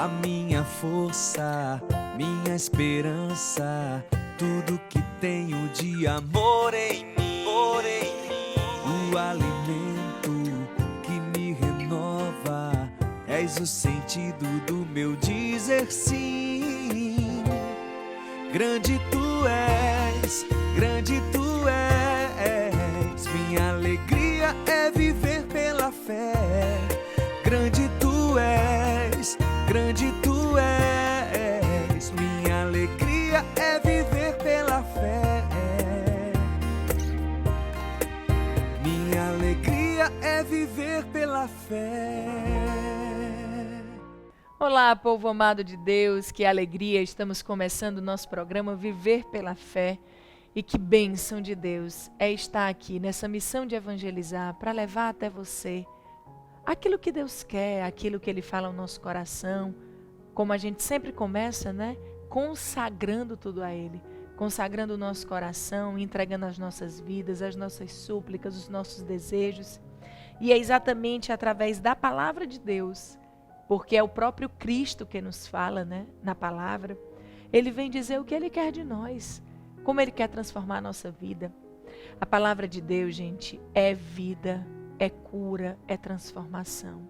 a minha força, minha esperança, tudo que tenho de amor em mim, o alimento que me renova, és o sentido do meu dizer sim. Grande tu és, grande tu és, minha alegria é viver pela fé. Grande tu és, grande tu és, minha alegria é viver pela fé. Minha alegria é viver pela fé. Olá, povo amado de Deus, que alegria, estamos começando o nosso programa Viver pela Fé. E que bênção de Deus é estar aqui nessa missão de evangelizar para levar até você aquilo que Deus quer, aquilo que Ele fala ao nosso coração. Como a gente sempre começa, né? Consagrando tudo a Ele, consagrando o nosso coração, entregando as nossas vidas, as nossas súplicas, os nossos desejos. E é exatamente através da palavra de Deus, porque é o próprio Cristo que nos fala, né, na palavra. Ele vem dizer o que Ele quer de nós, como Ele quer transformar a nossa vida. A palavra de Deus, gente, é vida, é cura, é transformação.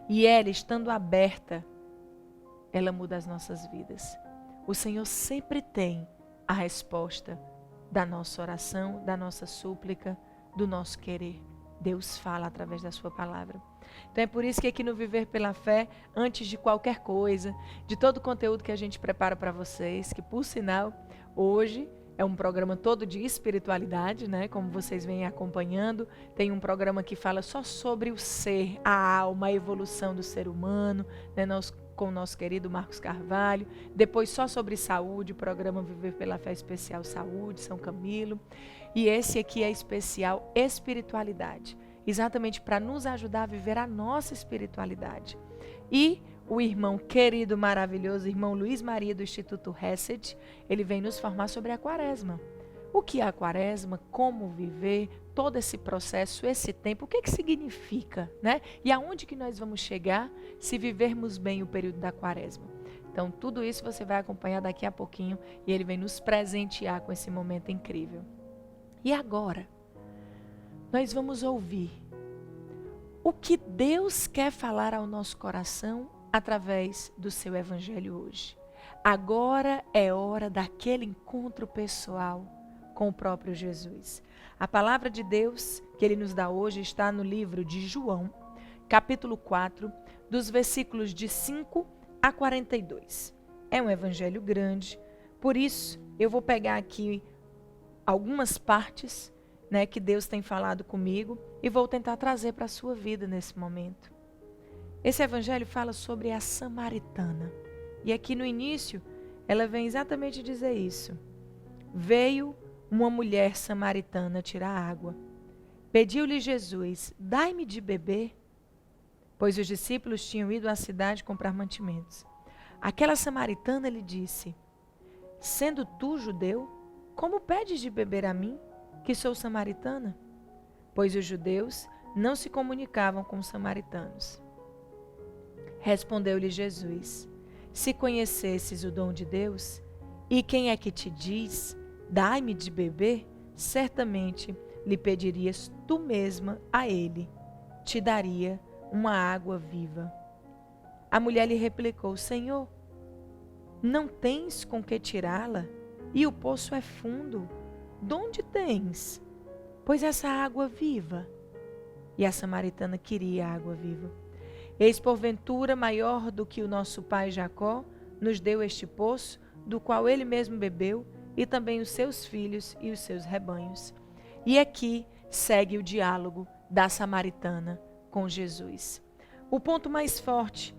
E ela, estando aberta, ela muda as nossas vidas. O Senhor sempre tem a resposta da nossa oração, da nossa súplica, do nosso querer. Deus fala através da sua palavra. Então é por isso que aqui no Viver pela Fé, antes de qualquer coisa, de todo o conteúdo que a gente prepara para vocês, que por sinal, hoje é um programa todo de espiritualidade, né? Como vocês vêm acompanhando, tem um programa que fala só sobre o ser, a alma, a evolução do ser humano, né? Com o nosso querido Marcos Carvalho. Depois só sobre saúde, o programa Viver pela Fé Especial Saúde, São Camilo. E esse aqui é especial espiritualidade, exatamente para nos ajudar a viver a nossa espiritualidade. E o irmão querido, maravilhoso, irmão Luiz Maria do Instituto Hesed, ele vem nos formar sobre a quaresma. O que é a quaresma, como viver, todo esse processo, esse tempo, o que que significa, né? E aonde que nós vamos chegar se vivermos bem o período da quaresma. Então, tudo isso você vai acompanhar daqui a pouquinho e ele vem nos presentear com esse momento incrível. E agora, nós vamos ouvir o que Deus quer falar ao nosso coração através do seu evangelho hoje. Agora é hora daquele encontro pessoal com o próprio Jesus. A palavra de Deus que Ele nos dá hoje está no livro de João, capítulo 4, dos versículos de 5 a 42. É um evangelho grande, por isso eu vou pegar aqui algumas partes, né, que Deus tem falado comigo e vou tentar trazer para a sua vida nesse momento. Esse evangelho fala sobre a samaritana. E aqui no início, ela vem exatamente dizer isso. Veio uma mulher samaritana tirar água. Pediu-lhe Jesus, dai-me de beber, pois os discípulos tinham ido à cidade comprar mantimentos. Aquela samaritana lhe disse, sendo tu judeu, como pedes de beber a mim, que sou samaritana? Pois os judeus não se comunicavam com os samaritanos. Respondeu-lhe Jesus, se conhecesses o dom de Deus, e quem é que te diz, dai-me de beber, certamente lhe pedirias tu mesma a ele, te daria uma água viva. A mulher lhe replicou, Senhor, não tens com que tirá-la, e o poço é fundo. Donde tens? Pois essa água viva. E a samaritana queria água viva. Eis porventura maior do que o nosso pai Jacó nos deu este poço, do qual ele mesmo bebeu, e também os seus filhos e os seus rebanhos. E aqui segue o diálogo da samaritana com Jesus. O ponto mais forte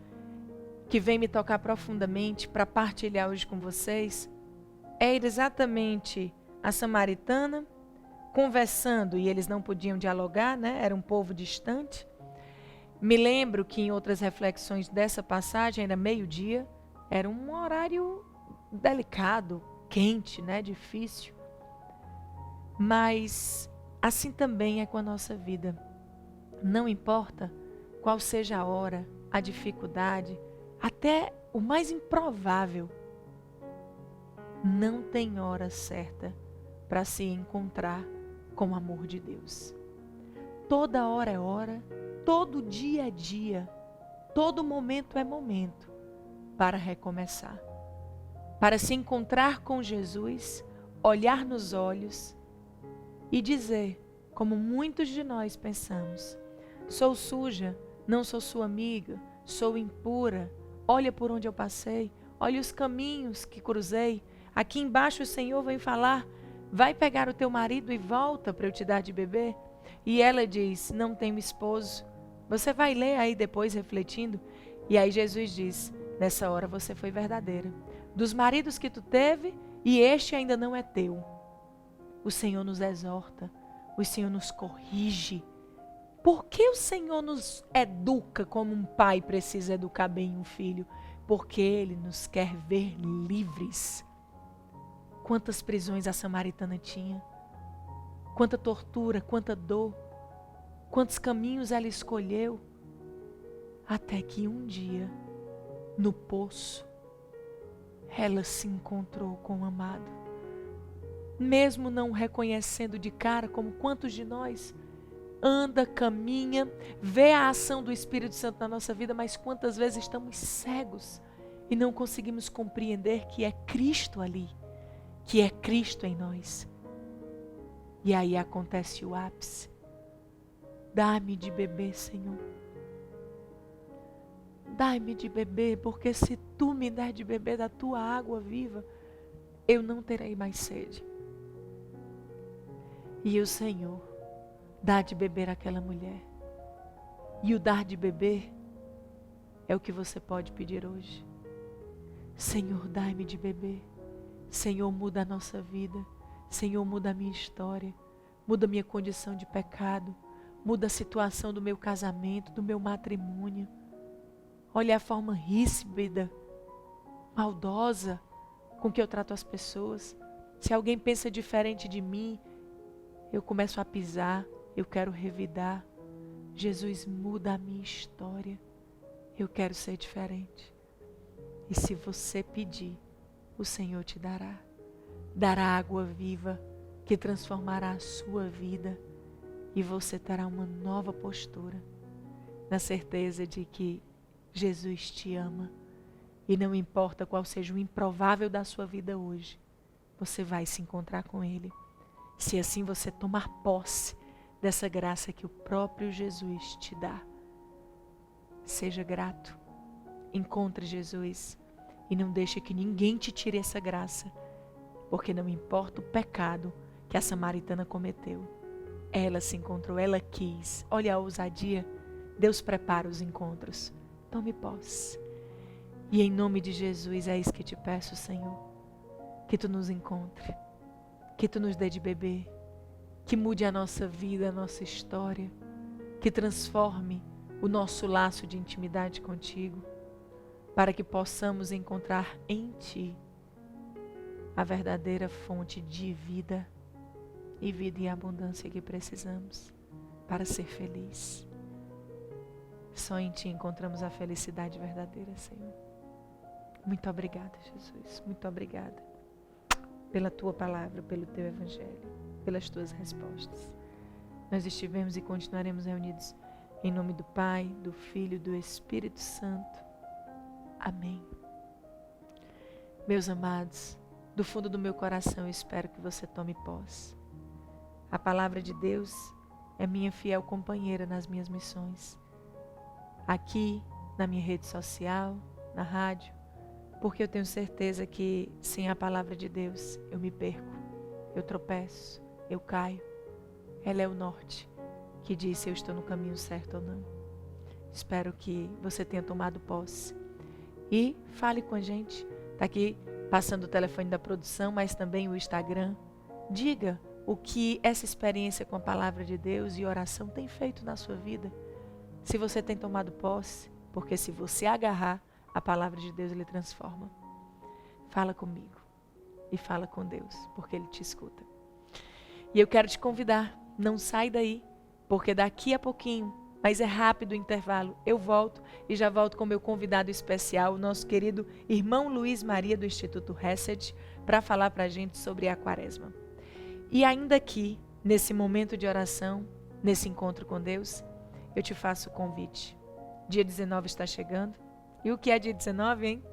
que vem me tocar profundamente para partilhar hoje com vocês é exatamente a samaritana conversando, e eles não podiam dialogar, né? Era um povo distante. Me lembro que em outras reflexões dessa passagem era meio-dia, era um horário delicado, quente, né? Difícil. Mas assim também é com a nossa vida. Não importa qual seja a hora, a dificuldade, até o mais improvável, não tem hora certa para se encontrar com o amor de Deus. Toda hora é hora, todo dia é dia, todo momento é momento para recomeçar. Para se encontrar com Jesus, olhar nos olhos e dizer, como muitos de nós pensamos: sou suja, não sou sua amiga, sou impura, olha por onde eu passei, olha os caminhos que cruzei. Aqui embaixo o Senhor vem falar: vai pegar o teu marido e volta para eu te dar de beber. E ela diz: não tenho esposo. Você vai ler aí depois refletindo. E aí Jesus diz: nessa hora você foi verdadeira. Dos maridos que tu teve, e este ainda não é teu. O Senhor nos exorta, o Senhor nos corrige. Por que o Senhor nos educa como um pai precisa educar bem um filho? Porque Ele nos quer ver livres. Quantas prisões a samaritana tinha, quanta tortura, quanta dor, quantos caminhos ela escolheu, até que um dia, no poço, ela se encontrou com o amado. Mesmo não reconhecendo de cara, como quantos de nós, anda, caminha, vê a ação do Espírito Santo na nossa vida, mas quantas vezes estamos cegos e não conseguimos compreender que é Cristo ali, que é Cristo em nós. E aí acontece o ápice. Dá-me de beber, Senhor. Dá-me de beber, porque se tu me der de beber da tua água viva, eu não terei mais sede. E o Senhor dá de beber àquela mulher. E o dar de beber é o que você pode pedir hoje. Senhor, dá-me de beber. Senhor, muda a nossa vida. Senhor, muda a minha história. Muda a minha condição de pecado. Muda a situação do meu casamento, do meu matrimônio. Olha a forma ríspida, maldosa com que eu trato as pessoas. Se alguém pensa diferente de mim, eu começo a pisar, eu quero revidar. Jesus, muda a minha história. Eu quero ser diferente. E se você pedir, o Senhor te dará. Dará água viva que transformará a sua vida. E você terá uma nova postura, na certeza de que Jesus te ama. E não importa qual seja o improvável da sua vida hoje, você vai se encontrar com Ele. Se assim você tomar posse dessa graça que o próprio Jesus te dá. Seja grato. Encontre Jesus. E não deixe que ninguém te tire essa graça. Porque não importa o pecado que a samaritana cometeu. Ela se encontrou, ela quis. Olha a ousadia. Deus prepara os encontros. Tome posse. E em nome de Jesus é isso que te peço, Senhor. Que tu nos encontre. Que tu nos dê de beber. Que mude a nossa vida, a nossa história. Que transforme o nosso laço de intimidade contigo. Para que possamos encontrar em ti a verdadeira fonte de vida. E vida em abundância que precisamos para ser feliz. Só em ti encontramos a felicidade verdadeira, Senhor. Muito obrigada, Jesus. Muito obrigada pela tua palavra, pelo teu evangelho, pelas tuas respostas. Nós estivemos e continuaremos reunidos em nome do Pai, do Filho e do Espírito Santo. Amém. Meus amados, do fundo do meu coração eu espero que você tome posse. A palavra de Deus é minha fiel companheira nas minhas missões. Aqui, na minha rede social, na rádio, porque eu tenho certeza que sem a palavra de Deus eu me perco, eu tropeço, eu caio. Ela é o norte que diz se eu estou no caminho certo ou não. Espero que você tenha tomado posse. E fale com a gente. Está aqui passando o telefone da produção, mas também o Instagram. Diga o que essa experiência com a palavra de Deus e oração tem feito na sua vida. Se você tem tomado posse, porque se você agarrar, a palavra de Deus, Ele transforma. Fala comigo e fala com Deus, porque Ele te escuta. E eu quero te convidar, não sai daí, porque daqui a pouquinho mas é rápido o intervalo. Eu volto e já volto com meu convidado especial, o nosso querido irmão Luiz Maria do Instituto Hesed, para falar para a gente sobre a Quaresma. E ainda aqui, nesse momento de oração, nesse encontro com Deus, eu te faço o convite. Dia 19 está chegando. E o que é dia 19, hein?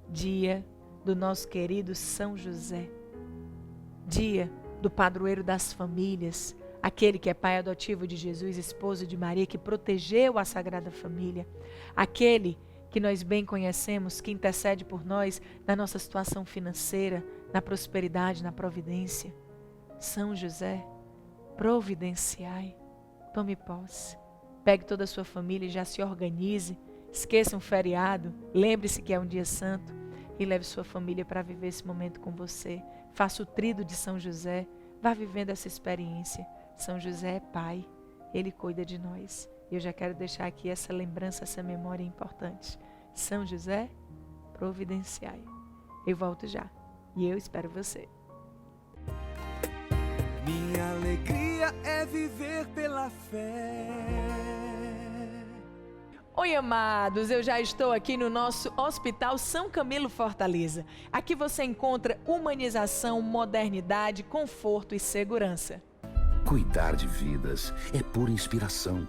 Dia do nosso querido São José. Dia do padroeiro das famílias, aquele que é pai adotivo de Jesus, esposo de Maria, que protegeu a Sagrada Família, aquele que nós bem conhecemos, que intercede por nós na nossa situação financeira, na prosperidade, na providência. São José, providenciai, tome posse, pegue toda a sua família e já se organize, esqueça um feriado, lembre-se que é um dia santo e leve sua família para viver esse momento com você. Faça o trido de São José, vá vivendo essa experiência. São José é pai, ele cuida de nós. Eu já quero deixar aqui essa lembrança, essa memória importante. São José, providenciai. Eu volto já e eu espero você. Minha alegria é viver pela fé. Oi, amados, eu já estou aqui no nosso Hospital São Camilo Fortaleza. Aqui você encontra humanização, modernidade, conforto e segurança. Cuidar de vidas é pura inspiração.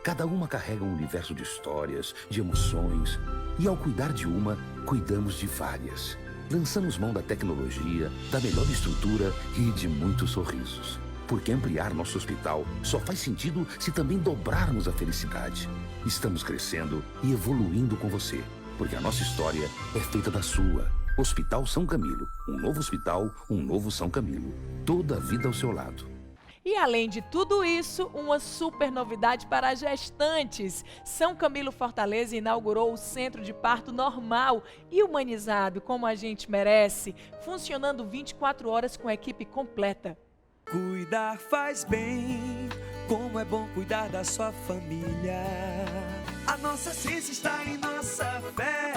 Cada uma carrega um universo de histórias, de emoções. E ao cuidar de uma, cuidamos de várias. Lançamos mão da tecnologia, da melhor estrutura e de muitos sorrisos. Porque ampliar nosso hospital só faz sentido se também dobrarmos a felicidade. Estamos crescendo e evoluindo com você, porque a nossa história é feita da sua. Hospital São Camilo. Um novo hospital, um novo São Camilo. Toda a vida ao seu lado. E além de tudo isso, uma super novidade para gestantes. São Camilo Fortaleza inaugurou o Centro de Parto Normal e Humanizado, como a gente merece, funcionando 24 horas com a equipe completa. Cuidar faz bem, como é bom cuidar da sua família. A nossa ciência está em nossa fé,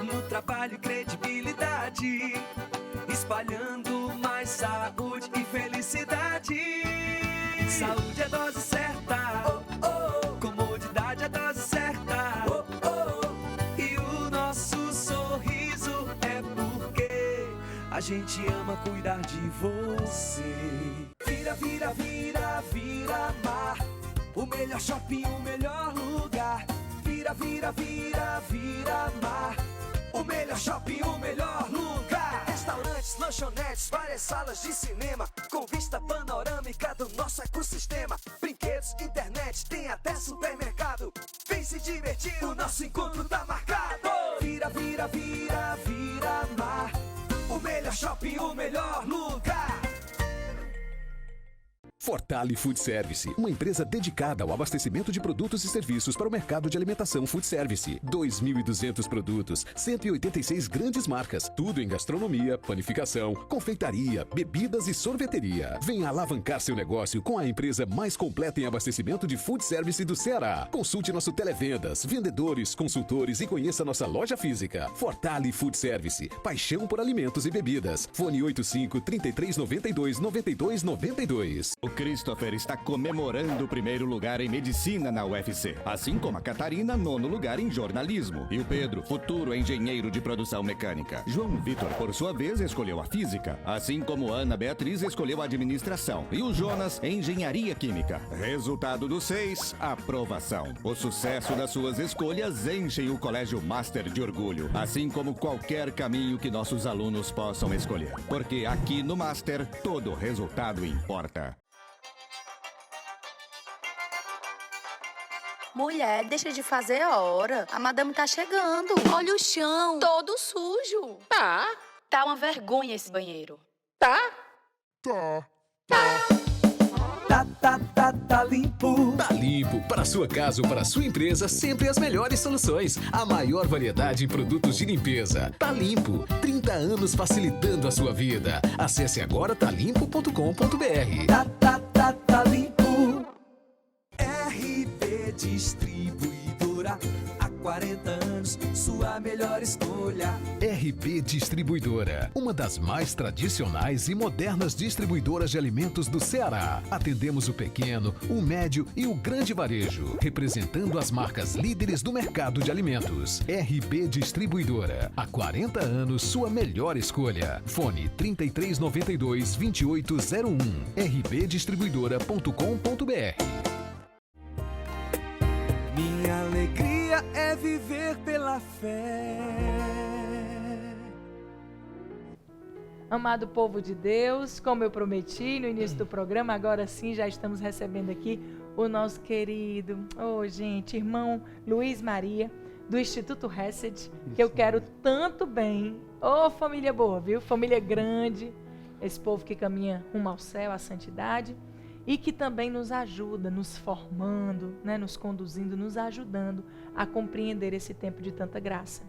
no trabalho e credibilidade, espalhando mais saúde e felicidade. Saúde é a dose certa, comodidade é a dose certa, e o nosso sorriso é porque a gente ama cuidar de você. Vira, vira, vira, vira mar, o melhor shopping, o melhor lugar. Vira, vira, vira, vira mar, o melhor shopping, o melhor lugar. Restaurantes, lanchonetes, várias salas de cinema, com vista panorâmica do nosso ecossistema. Brinquedos, internet, tem até supermercado. Vem se divertir, o nosso encontro tá marcado. Vira, vira, vira, vira mar, o melhor shopping, o melhor lugar. Fortale Food Service, uma empresa dedicada ao abastecimento de produtos e serviços para o mercado de alimentação food service. 2.200 produtos, 186 grandes marcas, tudo em gastronomia, panificação, confeitaria, bebidas e sorveteria. Venha alavancar seu negócio com a empresa mais completa em abastecimento de food service do Ceará. Consulte nosso televendas, vendedores, consultores e conheça nossa loja física. Fortale Food Service, paixão por alimentos e bebidas. Fone 85 33 92 92 92. O Christopher está comemorando o primeiro lugar em medicina na UFC, assim como a Catarina, 9º lugar em jornalismo. E o Pedro, futuro engenheiro de produção mecânica. João Vitor, por sua vez, escolheu a física, assim como Ana Beatriz escolheu a administração. E o Jonas, engenharia química. Resultado dos 6, aprovação. O sucesso das suas escolhas enchem o Colégio Master de orgulho, assim como qualquer caminho que nossos alunos possam escolher. Porque aqui no Master, todo resultado importa. Mulher, deixa de fazer hora. A madame tá chegando. Olha o chão, todo sujo. Tá uma vergonha esse banheiro. Tá limpo. Tá limpo. Para sua casa ou para sua empresa, sempre as melhores soluções. A maior variedade em produtos de limpeza. Tá limpo. 30 anos facilitando a sua vida. Acesse agora talimpo.com.br. Tá limpo. RB Distribuidora, a 40 anos, sua melhor escolha. RB Distribuidora, uma das mais tradicionais e modernas distribuidoras de alimentos do Ceará. Atendemos o pequeno, o médio e o grande varejo, representando as marcas líderes do mercado de alimentos. RB Distribuidora, há 40 anos, sua melhor escolha. Fone 3392-2801, rbdistribuidora.com.br. Minha alegria é viver pela fé. Amado povo de Deus, como eu prometi no início do programa, agora sim já estamos recebendo aqui o nosso querido, gente, irmão Luiz Maria, do Instituto Hesed, que eu quero tanto bem. Família boa, viu? Família grande, esse povo que caminha rumo ao céu, à santidade, e que também nos ajuda, nos formando, né, nos conduzindo, nos ajudando a compreender esse tempo de tanta graça.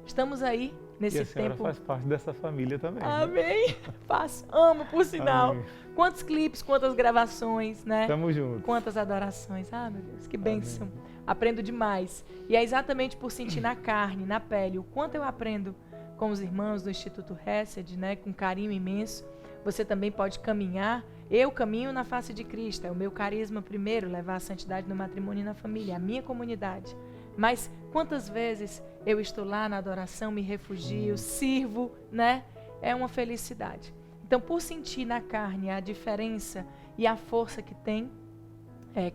Estamos aí nesse tempo. E a senhora faz parte dessa família também. Amém. Né? Faço, amo, por sinal. Amém. Quantos clipes, quantas gravações, né? Tamo juntos. Quantas adorações. Meu Deus, que bênção. Amém. Aprendo demais. E é exatamente por sentir na carne, na pele, o quanto eu aprendo com os irmãos do Instituto Hesed, né, com carinho imenso. Você também pode caminhar. Eu caminho na face de Cristo. É o meu carisma primeiro, levar a santidade no matrimônio e na família, a minha comunidade. Mas quantas vezes eu estou lá na adoração, me refugio, sirvo, né? É uma felicidade. Então, por sentir na carne a diferença e a força que tem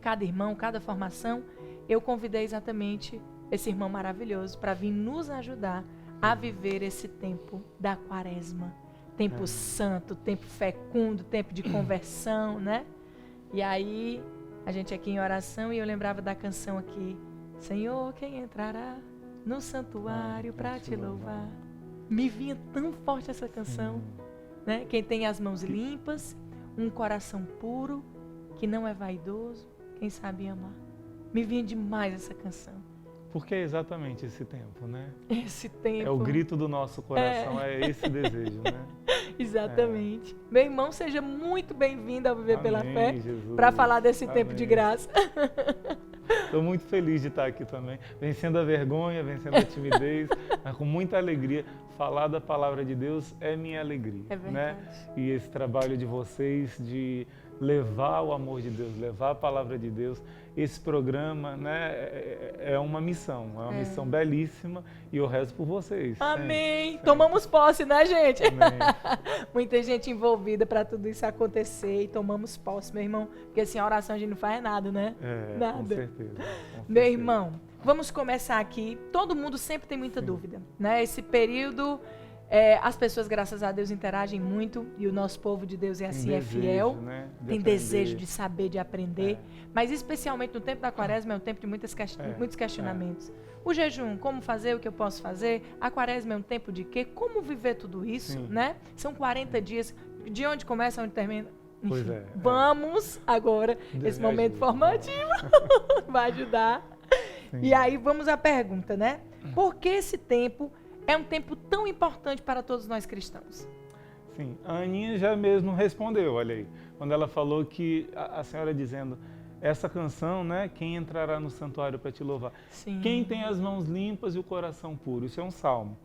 cada irmão, cada formação, eu convidei exatamente esse irmão maravilhoso para vir nos ajudar a viver esse tempo da quaresma. Tempo santo, tempo fecundo, tempo de conversão, né? E aí, a gente aqui em oração, e eu lembrava da canção aqui, Senhor, quem entrará no santuário para te louvar? Me vinha tão forte essa canção, né? Quem tem as mãos limpas, um coração puro, que não é vaidoso, quem sabe amar. Me vinha demais essa canção. Porque é exatamente esse tempo, né? Esse tempo. É o grito do nosso coração, é esse desejo, né? Exatamente. Meu irmão, seja muito bem-vindo ao Viver Pela Fé, para falar desse tempo de graça. Estou muito feliz de estar aqui também, vencendo a vergonha, vencendo a timidez, mas com muita alegria. Falar da palavra de Deus é minha alegria, né? E esse trabalho de vocês de levar o amor de Deus, levar a palavra de Deus, esse programa, né, é uma missão belíssima, e eu rezo por vocês. Amém! Sempre. Tomamos posse, né, gente? Amém. Muita gente envolvida para tudo isso acontecer, e tomamos posse, meu irmão, porque assim, a oração a gente não faz nada, né? Nada. Com certeza. Meu irmão, vamos começar aqui. Todo mundo sempre tem muita dúvida, né? Esse período, as pessoas, graças a Deus, interagem muito, e o nosso povo de Deus é fiel, né? Tem desejo de saber, de aprender, mas especialmente no tempo da quaresma é um tempo de muitos questionamentos. O jejum, como fazer, o que eu posso fazer? A quaresma é um tempo de quê? Como viver tudo isso, né? São 40 dias, de onde começa, onde termina? Enfim, vamos agora, esse momento formativo, vai ajudar. Sim. E aí vamos à pergunta, né? Por que esse tempo é um tempo tão importante para todos nós cristãos? Sim, a Aninha já mesmo respondeu, olha aí, quando ela falou que a senhora dizendo, essa canção, né, quem entrará no santuário para te louvar? Sim. Quem tem as mãos limpas e o coração puro? Isso é um salmo.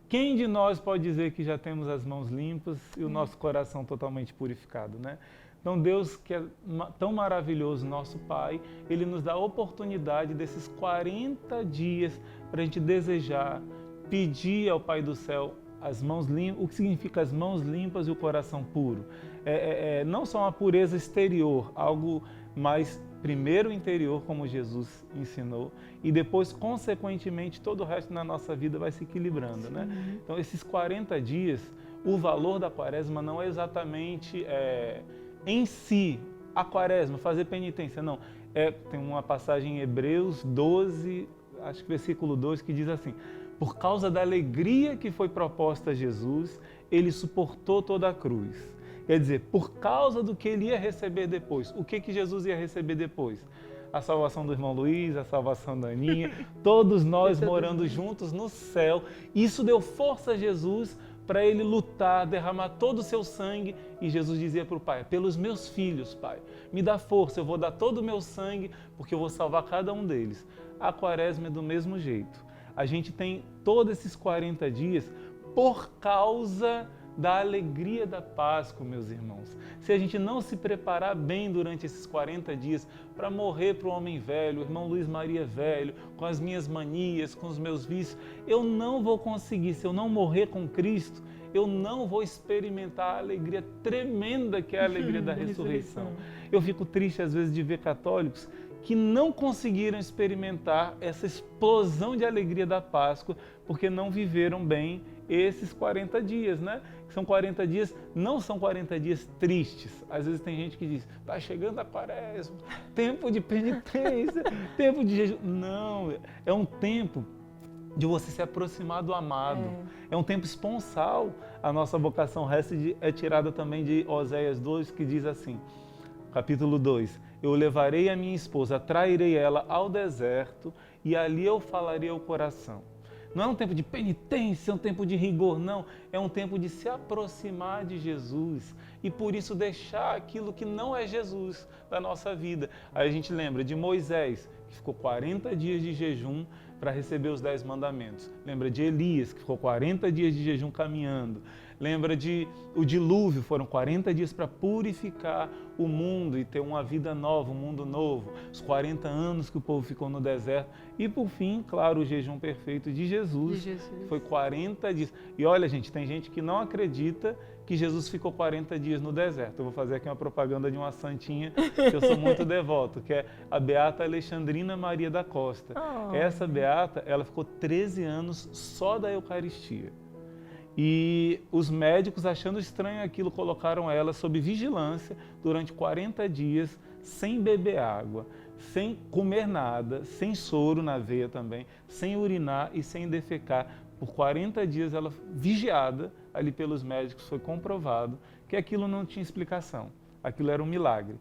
Quem de nós pode dizer que já temos as mãos limpas e o nosso coração totalmente purificado, né? Então Deus, que é tão maravilhoso, nosso Pai, Ele nos dá a oportunidade desses 40 dias para a gente desejar, pedir ao Pai do céu as mãos limpas. O que significa as mãos limpas e o coração puro? Não só uma pureza exterior, algo mais primeiro interior, como Jesus ensinou, e depois, consequentemente, todo o resto na nossa vida vai se equilibrando, né? Então, esses 40 dias, o valor da quaresma não é exatamente em si a quaresma, fazer penitência, não. Tem uma passagem em Hebreus 12, acho que versículo 2, que diz assim: por causa da alegria que foi proposta a Jesus, ele suportou toda a cruz. Quer dizer, por causa do que ele ia receber depois. O que Jesus ia receber depois? A salvação do irmão Luiz, a salvação da Aninha, todos nós morando juntos no céu. Isso deu força a Jesus para ele lutar, derramar todo o seu sangue. E Jesus dizia para o Pai: pelos meus filhos, Pai, me dá força, eu vou dar todo o meu sangue, porque eu vou salvar cada um deles. a quaresma é do mesmo jeito. A gente tem todos esses 40 dias por causa da alegria da Páscoa, meus irmãos. Se a gente não se preparar bem durante esses 40 dias para morrer para o homem velho, o irmão Luiz Maria velho, com as minhas manias, com os meus vícios, eu não vou conseguir. Se eu não morrer com Cristo, eu não vou experimentar a alegria tremenda que é a alegria da ressurreição. Eu fico triste às vezes de ver católicos que não conseguiram experimentar essa explosão de alegria da Páscoa porque não viveram bem esses 40 dias, né? São 40 dias, não são 40 dias tristes. Às vezes tem gente que diz, está chegando a quaresma, tempo de penitência, tempo de jejum. Não, é um tempo de você se aproximar do amado. É um tempo esponsal. A nossa vocação é tirada também de Oséias 2, que diz assim, capítulo 2, eu levarei a minha esposa, trairei ela ao deserto e ali eu falarei ao coração. Não é um tempo de penitência, é um tempo de rigor, não. É um tempo de se aproximar de Jesus e por isso deixar aquilo que não é Jesus da nossa vida. Aí a gente lembra de Moisés, que ficou 40 dias de jejum para receber os 10 mandamentos. Lembra de Elias, que ficou 40 dias de jejum caminhando. Lembra de o dilúvio, foram 40 dias para purificar o mundo e ter uma vida nova, um mundo novo. Os 40 anos que o povo ficou no deserto. E por fim, claro, o jejum perfeito de Jesus. Foi 40 dias. E olha, gente, tem gente que não acredita que Jesus ficou 40 dias no deserto. Eu vou fazer aqui uma propaganda de uma santinha que eu sou muito devoto, que é a Beata Alexandrina Maria da Costa. Essa Beata, ela ficou 13 anos só da Eucaristia. E os médicos, achando estranho aquilo, colocaram ela sob vigilância durante 40 dias, sem beber água, sem comer nada, sem soro na veia também, sem urinar e sem defecar. Por 40 dias ela vigiada ali pelos médicos, foi comprovado que aquilo não tinha explicação. Aquilo era um milagre.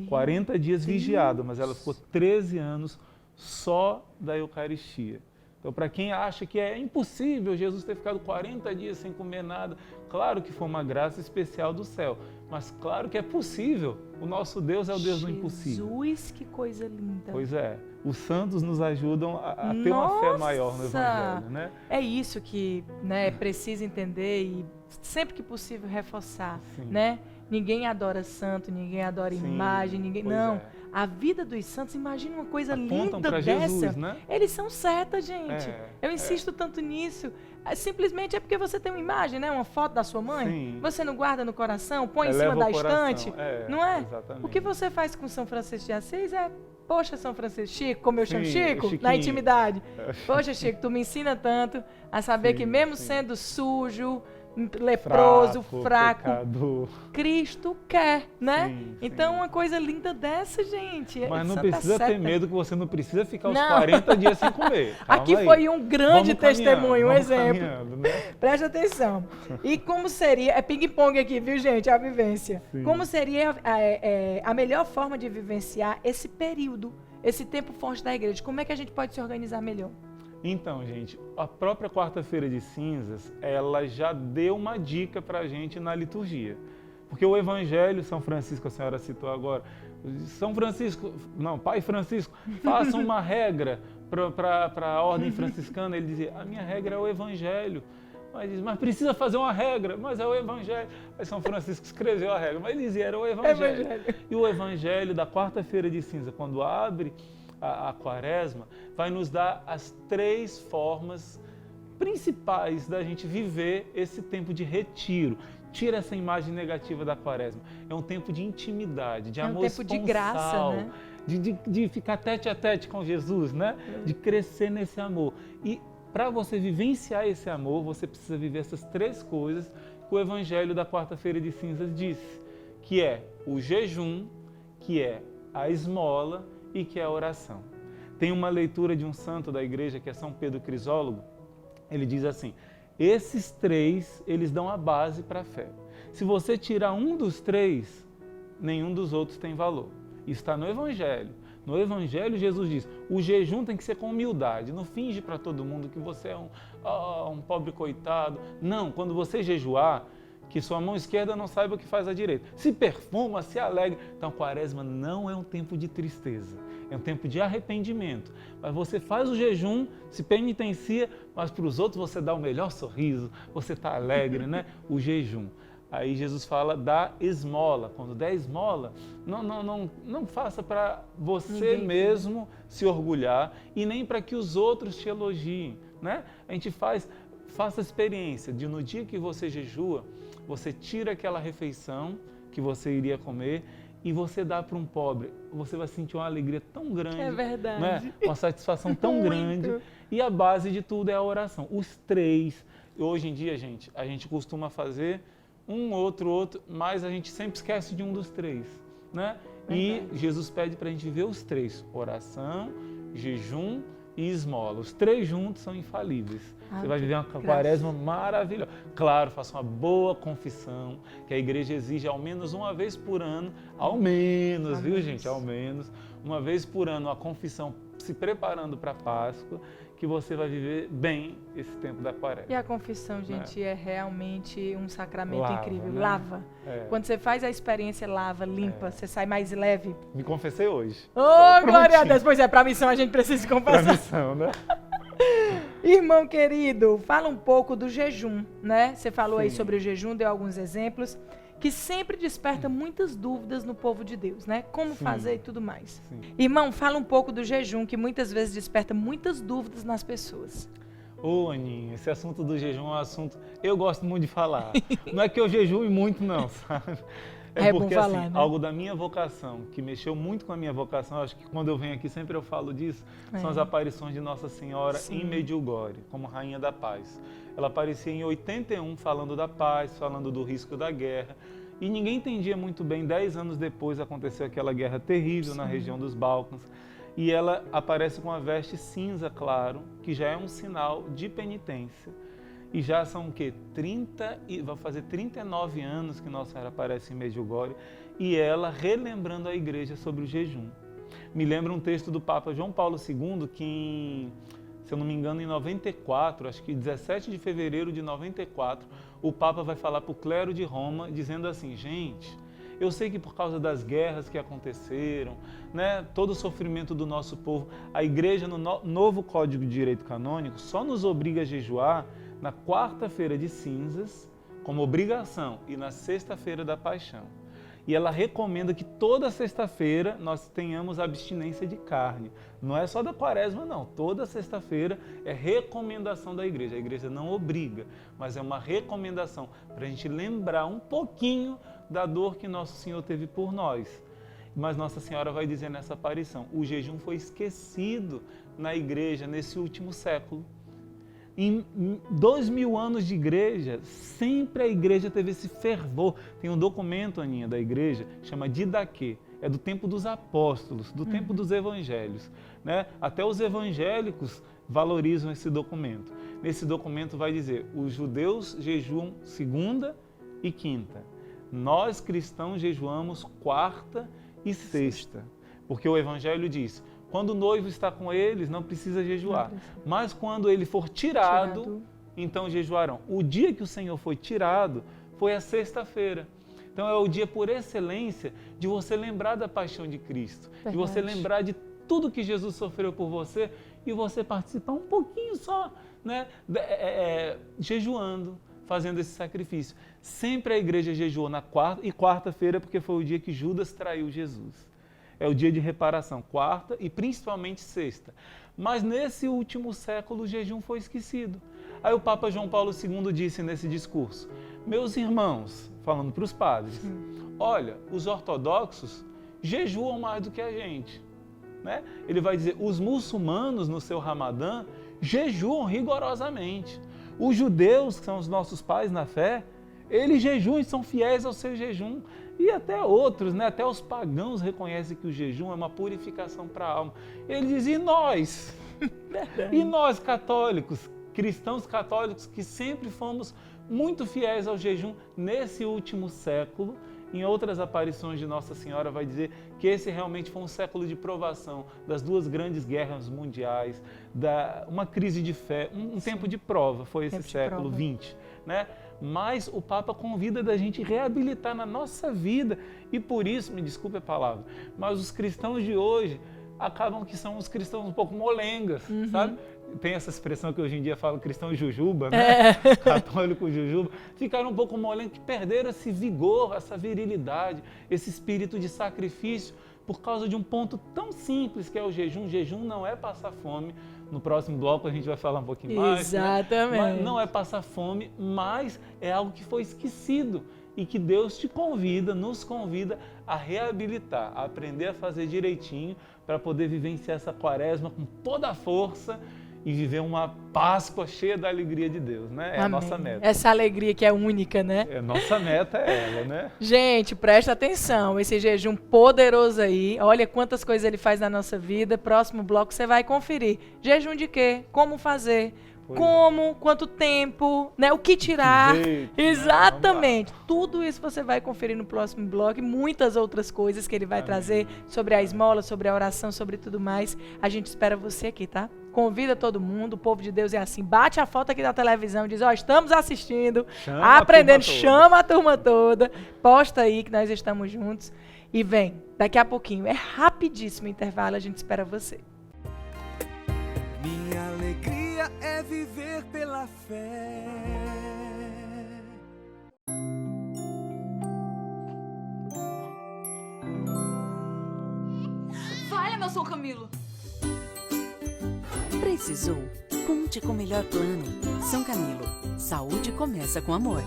40 dias vigiada, mas ela ficou 13 anos só da Eucaristia. Então, para quem acha que é impossível Jesus ter ficado 40 dias sem comer nada, claro que foi uma graça especial do céu, mas claro que é possível. O nosso Deus é o Deus do impossível. Jesus, que coisa linda. Pois é, os santos nos ajudam a ter uma fé maior no Evangelho, né? É isso que, né, é preciso entender e sempre que possível reforçar, né? Ninguém adora santo, ninguém adora imagem, ninguém... Não. A vida dos santos, imagina uma coisa linda dessa. Jesus, né? Eles são certas, gente. Eu insisto tanto nisso. Simplesmente é porque você tem uma imagem, né? Uma foto da sua mãe. Sim. Você não guarda no coração, põe em cima da estante. Não é? Exatamente. O que você faz com São Francisco de Assis é... Poxa, São Francisco, Chico, como eu chamo Chico, Chiquinho. na intimidade. Poxa, Chico, tu me ensina tanto a saber que mesmo sendo sujo, leproso, fraco, pecador, Cristo quer, né? Sim. Então, uma coisa linda dessa, gente. Mas não precisa ter medo, que você não precisa ficar os 40 dias sem comer. Calma Aqui aí. foi um grande testemunho, um vamos exemplo. né? Preste atenção. E como seria, é ping-pong aqui, viu, gente, a vivência. Sim. Como seria a melhor forma de vivenciar esse período, esse tempo forte da igreja? Como é que a gente pode se organizar melhor? Então, gente, a própria quarta-feira de cinzas, ela já deu uma dica para a gente na liturgia. Porque o Evangelho, São Francisco, a senhora citou agora, Pai Francisco, faça uma regra para a ordem franciscana. Ele dizia, a minha regra é o Evangelho. Mas precisa fazer uma regra, mas é o Evangelho. Aí São Francisco escreveu a regra, mas ele dizia, era o Evangelho. E o Evangelho da quarta-feira de cinza, quando abre a quaresma, vai nos dar as 3 formas principais da gente viver esse tempo de retiro. Tira essa imagem negativa da quaresma. É um tempo de intimidade, de amor esponsal, de graça, né? de ficar tete a tete com Jesus, né? De crescer nesse amor. E para você vivenciar esse amor, você precisa viver essas 3 coisas que o Evangelho da quarta-feira de cinzas disse, que é o jejum, que é a esmola e que é a oração. Tem uma leitura de um santo da igreja, que é São Pedro Crisólogo. Ele diz assim, esses 3, eles dão a base para a fé. Se você tirar um dos 3, nenhum dos outros tem valor. Isso está no Evangelho. No Evangelho, Jesus diz, o jejum tem que ser com humildade. Não finge para todo mundo que você é um pobre coitado. Não, quando você jejuar, que sua mão esquerda não saiba o que faz a direita. Se perfuma, se alegre. Então, a quaresma não é um tempo de tristeza. é um tempo de arrependimento. Mas você faz o jejum, se penitencia, mas para os outros você dá o melhor sorriso, você está alegre, né? O jejum. Aí Jesus fala da esmola. Quando der esmola, não faça para você mesmo se orgulhar e nem para que os outros te elogiem, né? A gente faça a experiência de no dia que você jejua, você tira aquela refeição que você iria comer e você dá para um pobre. Você vai sentir uma alegria tão grande. É verdade. Né? Uma satisfação tão grande. E a base de tudo é a oração. Os 3. Hoje em dia, gente, a gente costuma fazer um, outro, mas a gente sempre esquece de um dos 3. Né? E Jesus pede para a gente viver os 3. Oração, jejum e esmola. Os 3 juntos são infalíveis. Você vai viver uma quaresma maravilhosa. Claro, faça uma boa confissão, que a igreja exige ao menos uma vez por ano, ao menos, viu gente? Ao menos, uma vez por ano, a confissão se preparando para a Páscoa, que você vai viver bem esse tempo da quaresma. E a confissão, gente, é realmente um sacramento incrível. Né? Lava. Quando você faz a experiência, lava, limpa, você sai mais leve. Me confessei hoje. Oh, glória a Deus! Pois é, para a missão a gente precisa se confessar. Para a missão, né? Irmão querido, fala um pouco do jejum, né? Você falou aí sobre o jejum, deu alguns exemplos, que sempre desperta muitas dúvidas no povo de Deus, né? Como fazer e tudo mais. Irmão, fala um pouco do jejum, que muitas vezes desperta muitas dúvidas nas pessoas. Ô, Aninha, esse assunto do jejum é um assunto eu gosto muito de falar. Não é que eu jejue muito, não, sabe? É porque, bom falar, assim, né? algo da minha vocação, que mexeu muito com a minha vocação, acho que quando eu venho aqui sempre eu falo disso, são as aparições de Nossa Senhora em Medjugorje, como Rainha da Paz. Ela aparecia em 81 falando da paz, falando do risco da guerra, e ninguém entendia muito bem. 10 anos depois aconteceu aquela guerra terrível na região dos Balcãs, e ela aparece com a veste cinza claro, que já é um sinal de penitência. E já são o quê? Vai fazer 39 anos que Nossa Senhora aparece em Medjugorje, e ela relembrando a igreja sobre o jejum. Me lembra um texto do Papa João Paulo II, que, se eu não me engano, em 94, acho que 17 de fevereiro de 94, o Papa vai falar para o clero de Roma, dizendo assim: gente, eu sei que por causa das guerras que aconteceram, né, todo o sofrimento do nosso povo, a igreja no novo Código de Direito Canônico só nos obriga a jejuar na quarta-feira de cinzas, como obrigação, e na sexta-feira da paixão. E ela recomenda que toda sexta-feira nós tenhamos abstinência de carne. Não é só da quaresma, não. Toda sexta-feira é recomendação da igreja. A igreja não obriga, mas é uma recomendação para a gente lembrar um pouquinho da dor que Nosso Senhor teve por nós. Mas Nossa Senhora vai dizer nessa aparição: o jejum foi esquecido na igreja nesse último século. Em 2000 anos de igreja, sempre a igreja teve esse fervor. Tem um documento, Aninha, da igreja, chama Didaquê. É do tempo dos apóstolos, do tempo dos evangelhos. Né? Até os evangélicos valorizam esse documento. Nesse documento vai dizer: os judeus jejuam segunda e quinta. Nós, cristãos, jejuamos quarta e sexta. Porque o evangelho diz: quando o noivo está com eles, não precisa jejuar. Mas quando ele for tirado, então jejuarão. O dia que o Senhor foi tirado foi a sexta-feira. Então é o dia por excelência de você lembrar da paixão de Cristo. De você lembrar de tudo que Jesus sofreu por você e você participar um pouquinho só, né? Jejuando, fazendo esse sacrifício. Sempre a igreja jejuou na quarta-feira, porque foi o dia que Judas traiu Jesus. É o dia de reparação, quarta e principalmente sexta. Mas nesse último século o jejum foi esquecido. Aí o Papa João Paulo II disse nesse discurso: meus irmãos, falando para os padres, olha, os ortodoxos jejuam mais do que a gente. Né? Ele vai dizer: os muçulmanos no seu Ramadã jejuam rigorosamente. Os judeus, que são os nossos pais na fé, eles jejuam e são fiéis ao seu jejum. E até outros, né? Até os pagãos reconhecem que o jejum é uma purificação para a alma. Ele diz: e nós? E nós católicos, cristãos católicos, que sempre fomos muito fiéis ao jejum nesse último século? Em outras aparições de Nossa Senhora vai dizer que esse realmente foi um século de provação das 2 grandes guerras mundiais, uma crise de fé, um tempo de prova, foi esse século XX, né? Mas o Papa convida da gente reabilitar na nossa vida, e por isso, me desculpe a palavra, mas os cristãos de hoje acabam que são os cristãos um pouco molengas, sabe? Tem essa expressão que hoje em dia fala cristão jujuba, né? Católico jujuba. Ficaram um pouco molengos, que perderam esse vigor, essa virilidade, esse espírito de sacrifício, por causa de um ponto tão simples que é o jejum. Jejum não é passar fome. No próximo bloco a gente vai falar um pouquinho mais. Exatamente. Né? Mas não é passar fome, mas é algo que foi esquecido e que Deus te convida, nos convida a reabilitar, a aprender a fazer direitinho para poder vivenciar essa quaresma com toda a força e viver uma Páscoa cheia da alegria de Deus, né? É a nossa meta. Essa alegria que é única, né? Nossa meta é ela, né? Gente, presta atenção, esse jejum poderoso aí, olha quantas coisas ele faz na nossa vida. Próximo bloco você vai conferir. Jejum de quê? Como fazer? Como, quanto tempo, né? O que tirar. Exatamente. Tudo isso você vai conferir no próximo bloco e muitas outras coisas que ele vai trazer sobre a esmola, sobre a oração, sobre tudo mais. A gente espera você aqui, tá? Convida todo mundo, o povo de Deus é assim. Bate a foto aqui da televisão, diz, estamos assistindo, aprendendo, chama a turma toda. Posta aí que nós estamos juntos. E vem, daqui a pouquinho, é rapidíssimo o intervalo, a gente espera você. Minha alegria é viver pela fé. Fala, meu São Camilo. Precisou? Conte com o melhor plano. São Camilo. Saúde começa com amor.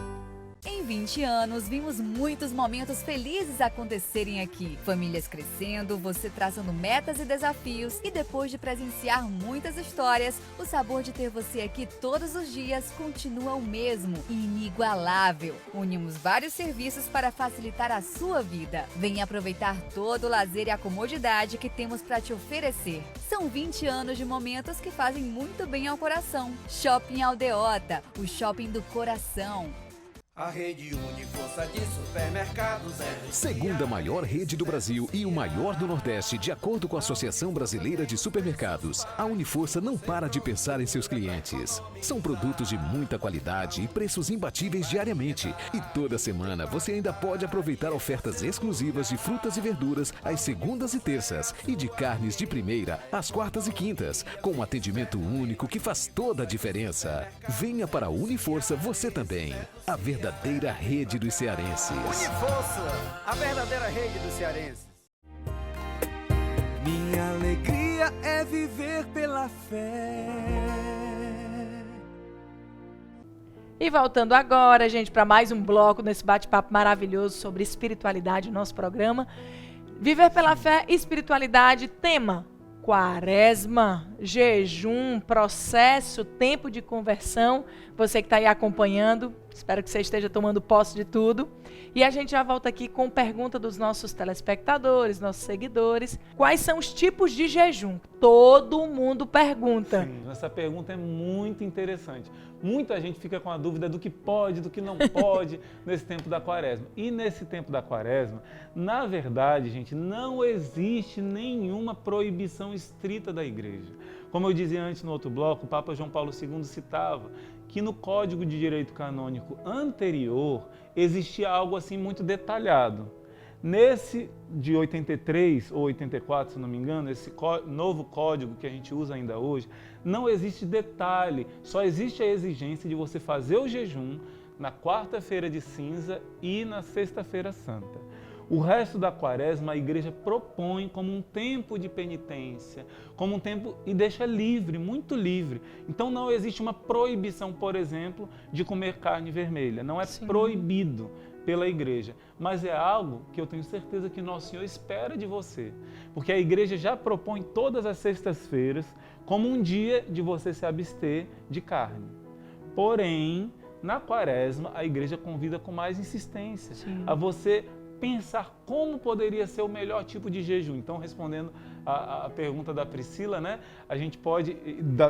Em 20 anos, vimos muitos momentos felizes acontecerem aqui. Famílias crescendo, você traçando metas e desafios. E depois de presenciar muitas histórias, o sabor de ter você aqui todos os dias continua o mesmo e inigualável. Unimos vários serviços para facilitar a sua vida. Venha aproveitar todo o lazer e a comodidade que temos para te oferecer. São 20 anos de momentos que fazem muito bem ao coração. Shopping Aldeota, o shopping do coração. A rede Uniforça de supermercados é Segunda maior rede do Brasil e o maior do Nordeste, de acordo com a Associação Brasileira de Supermercados. A Uniforça não para de pensar em seus clientes. São produtos de muita qualidade e preços imbatíveis diariamente. E toda semana você ainda pode aproveitar ofertas exclusivas de frutas e verduras às segundas e terças e de carnes de primeira às quartas e quintas, com um atendimento único que faz toda a diferença. Venha para a Uniforça você também. A verdadeira rede dos cearenses. Uniforça, a verdadeira rede dos cearenses. Minha alegria é viver pela fé. E voltando agora, gente, para mais um bloco nesse bate-papo maravilhoso sobre espiritualidade, nosso programa. Viver pela fé, espiritualidade, tema: quaresma, jejum, processo, tempo de conversão. Você que está aí acompanhando, espero que você esteja tomando posse de tudo. E a gente já volta aqui com pergunta dos nossos telespectadores, nossos seguidores. Quais são os tipos de jejum? Todo mundo pergunta. Sim, essa pergunta é muito interessante. Muita gente fica com a dúvida do que pode, do que não pode nesse tempo da quaresma. E nesse tempo da quaresma, na verdade, gente, não existe nenhuma proibição estrita da igreja. Como eu dizia antes no outro bloco, o Papa João Paulo II citava que no Código de Direito Canônico anterior existia algo assim muito detalhado. Nesse de 83 ou 84, se não me engano, esse novo código que a gente usa ainda hoje, não existe detalhe, só existe a exigência de você fazer o jejum na quarta-feira de cinza e na sexta-feira santa. O resto da quaresma a igreja propõe como um tempo de penitência, como um tempo e deixa livre, muito livre. Então não existe uma proibição, por exemplo, de comer carne vermelha. Não é proibido pela igreja, mas é algo que eu tenho certeza que Nosso Senhor espera de você. Porque a igreja já propõe todas as sextas-feiras como um dia de você se abster de carne. Porém, na quaresma, a igreja convida com mais insistência a você pensar como poderia ser o melhor tipo de jejum. Então, respondendo a pergunta da Priscila, né? A gente pode,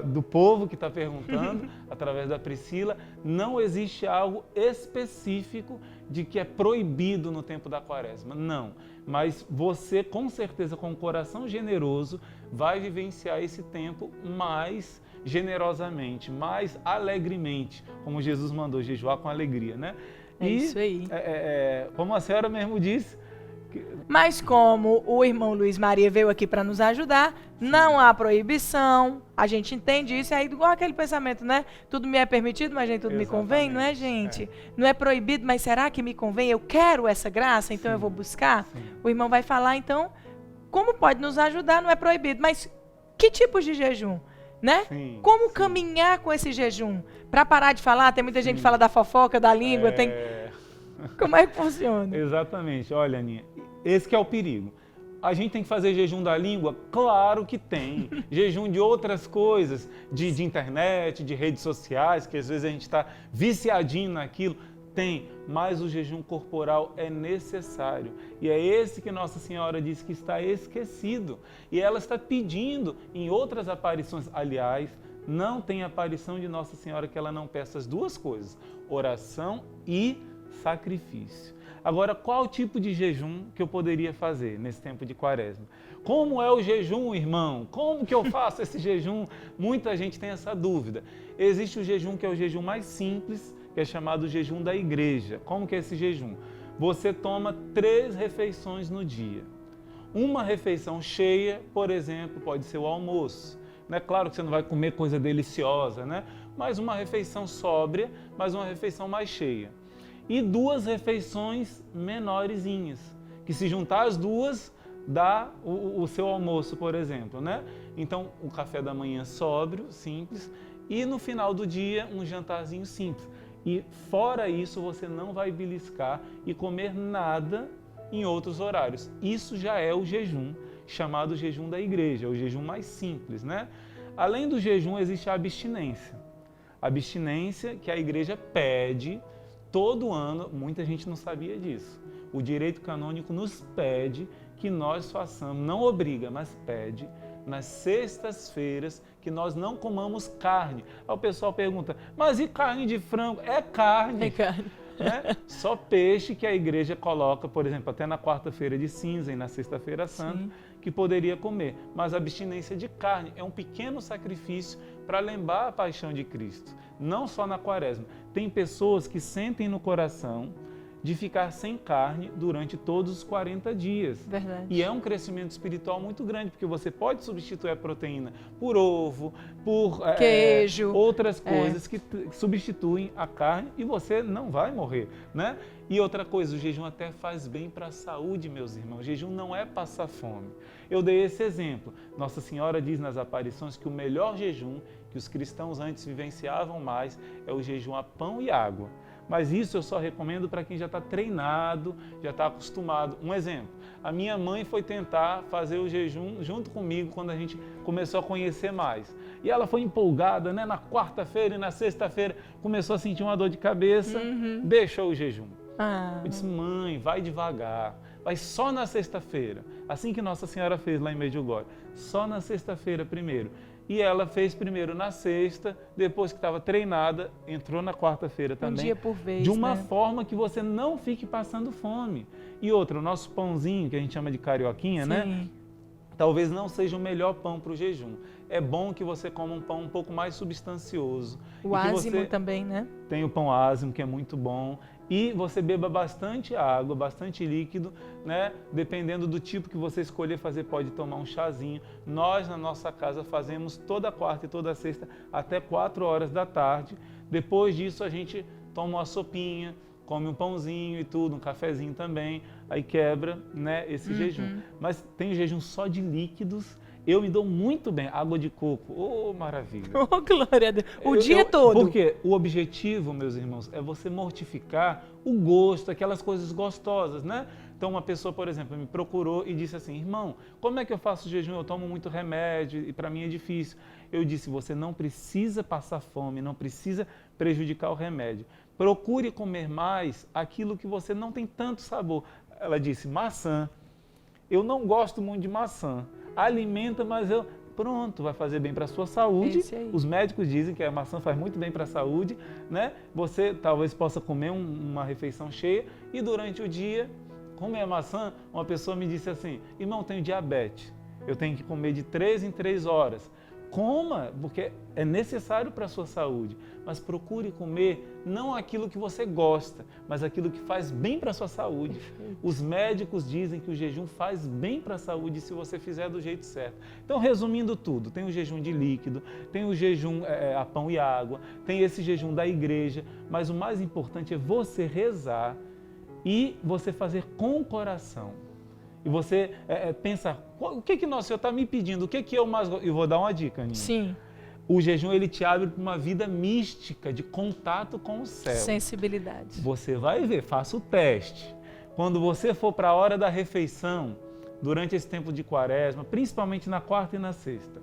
do povo que está perguntando, através da Priscila, não existe algo específico de que é proibido no tempo da quaresma. Não. Mas você, com certeza, com um coração generoso, vai vivenciar esse tempo mais generosamente, mais alegremente, como Jesus mandou jejuar com alegria, né? É isso aí. Como a senhora mesmo disse, Mas como o irmão Luiz Maria veio aqui para nos ajudar, não há proibição, a gente entende isso, e aí igual aquele pensamento, né? Tudo me é permitido, mas nem tudo me convém, não é, gente? Não é proibido, mas será que me convém? Eu quero essa graça, então eu vou buscar? O irmão vai falar, então, como pode nos ajudar? Não é proibido, mas que tipos de jejum? Né? Como caminhar com esse jejum? Para parar de falar, tem muita gente que fala da fofoca, da língua, tem... Como é que funciona? Exatamente. Olha, Aninha, esse que é o perigo. A gente tem que fazer jejum da língua? Claro que tem. Jejum de outras coisas, de internet, de redes sociais, que às vezes a gente está viciadinho naquilo. Tem, mas o jejum corporal é necessário. E é esse que Nossa Senhora diz que está esquecido. E ela está pedindo em outras aparições. Aliás, não tem aparição de Nossa Senhora que ela não peça as duas coisas, oração e sacrifício. Agora, qual tipo de jejum que eu poderia fazer nesse tempo de Quaresma? Como é o jejum, irmão? Como que eu faço esse jejum? Muita gente tem essa dúvida. Existe o jejum que é o jejum mais simples, que é chamado jejum da igreja. Como que é esse jejum? Você toma 3 refeições no dia. Uma refeição cheia, por exemplo, pode ser o almoço. É claro que você não vai comer coisa deliciosa, né? Mas uma refeição sóbria, mas uma refeição mais cheia. E 2 refeições menorzinhas, que se juntar as duas, dá o seu almoço, por exemplo, né? Então, o café da manhã sóbrio, simples, e no final do dia, um jantarzinho simples. E fora isso, você não vai beliscar e comer nada em outros horários. Isso já é o jejum, chamado jejum da igreja, o jejum mais simples, né? Além do jejum, existe a abstinência. A abstinência que a igreja pede todo ano, muita gente não sabia disso. O direito canônico nos pede que nós façamos, não obriga, mas pede, nas sextas-feiras, que nós não comamos carne. Aí o pessoal pergunta, mas e carne de frango? É carne. É carne. Né? Só peixe que a igreja coloca, por exemplo, até na quarta-feira de cinza e na sexta-feira santa, que poderia comer. Mas a abstinência de carne é um pequeno sacrifício para lembrar a paixão de Cristo. Não só na Quaresma. Tem pessoas que sentem no coração de ficar sem carne durante todos os 40 dias. Verdade. E é um crescimento espiritual muito grande, porque você pode substituir a proteína por ovo, por queijo, outras coisas que substituem a carne e você não vai morrer, né? E outra coisa, o jejum até faz bem para a saúde, meus irmãos. O jejum não é passar fome. Eu dei esse exemplo. Nossa Senhora diz nas aparições que o melhor jejum que os cristãos antes vivenciavam mais é o jejum a pão e água. Mas isso eu só recomendo para quem já está treinado, já está acostumado. Um exemplo, a minha mãe foi tentar fazer o jejum junto comigo quando a gente começou a conhecer mais. E ela foi empolgada, né? Na quarta-feira e na sexta-feira começou a sentir uma dor de cabeça, deixou o jejum. Eu disse, mãe, vai devagar, vai só na sexta-feira. Assim que Nossa Senhora fez lá em Medjugorje, só na sexta-feira primeiro. E ela fez primeiro na sexta, depois que estava treinada, entrou na quarta-feira também. Um dia por vez, de uma né? forma que você não fique passando fome. E outra, o nosso pãozinho, que a gente chama de carioquinha, né? Talvez não seja o melhor pão para o jejum. É bom que você coma um pão um pouco mais substancioso. O ázimo também, né? Tem o pão ázimo, que é muito bom. E você beba bastante água, bastante líquido, né? Dependendo do tipo que você escolher fazer, pode tomar um chazinho. Nós, na nossa casa, fazemos toda quarta e toda sexta até 4 horas da tarde. Depois disso, a gente toma uma sopinha, come um pãozinho e tudo, um cafezinho também. Aí quebra, né, esse jejum. Mas tem jejum só de líquidos. Eu me dou muito bem. Água de coco, oh, maravilha. Oh, glória a Deus. O dia todo. Porque o objetivo, meus irmãos, é você mortificar o gosto, aquelas coisas gostosas, né? Então, uma pessoa, por exemplo, me procurou e disse assim, irmão, como é que eu faço jejum? Eu tomo muito remédio e para mim é difícil. Eu disse, você não precisa passar fome, não precisa prejudicar o remédio. Procure comer mais aquilo que você não tem tanto sabor. Ela disse, maçã. Eu não gosto muito de maçã. Alimenta, mas pronto, vai fazer bem para a sua saúde. Os médicos dizem que a maçã faz muito bem para a saúde, né? Você talvez possa comer uma refeição cheia e durante o dia comer a maçã. Uma pessoa me disse assim, irmão, tenho diabetes, eu tenho que comer de 3 em 3 horas. coma, porque é necessário para a sua saúde, mas procure comer não aquilo que você gosta, mas aquilo que faz bem para a sua saúde. Os médicos dizem que o jejum faz bem para a saúde se você fizer do jeito certo. Então, resumindo tudo, tem o jejum de líquido, tem o jejum a pão e água, tem esse jejum da igreja, mas o mais importante é você rezar e você fazer com o coração. E você pensar, o que Nosso Senhor está me pedindo? O que eu mais gosto? Eu vou dar uma dica, Aninha. Sim. O jejum, ele te abre para uma vida mística, de contato com o céu. Sensibilidade. Você vai ver, faça o teste. Quando você for para a hora da refeição, durante esse tempo de quaresma, principalmente na quarta e na sexta,